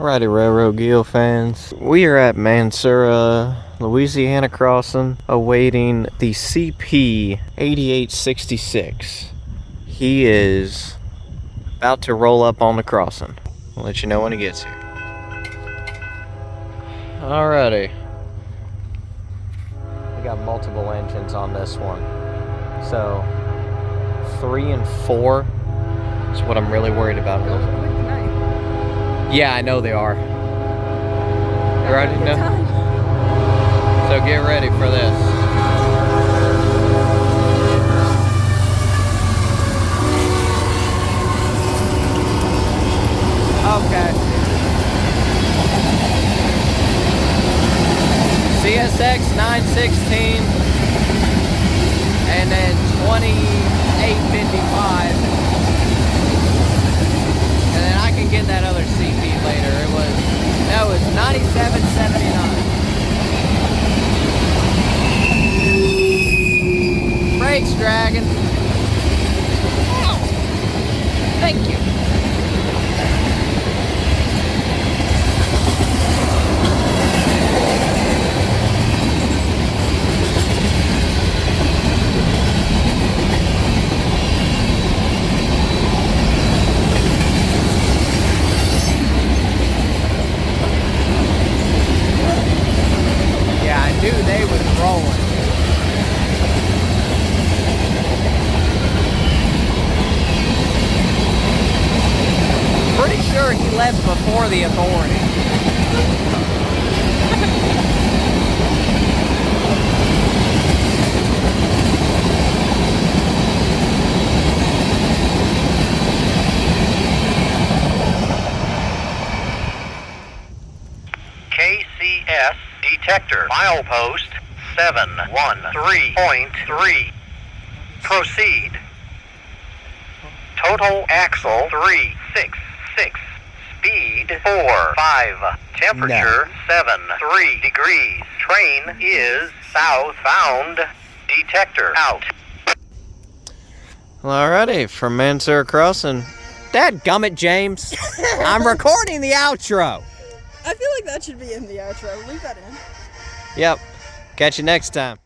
Alrighty, Railroad Gil fans. We are at Mansura, Louisiana crossing, awaiting the CP8866. He is about to roll up on the crossing. I'll let you know when he gets here. Alrighty. We got multiple engines on this one. So, 3 and 4 is what I'm really worried about. Yeah, I know they are. You ready? No? So get ready for this. Okay. CSX 916 and then 2855. And then I can get that other CP later. It was 9779. Brakes dragging. Oh, thank you. Knew they was rolling. Pretty sure he left before the authority. KCS detector milepost 713.3. Proceed. Total axle 366. Speed 45. Temperature 73 degrees. Train is southbound. Detector out. Alrighty, from Mansura Crossing. Dadgummit, James. I'm recording the outro. I feel like that should be in the outro. Leave that in. Yep. Catch you next time.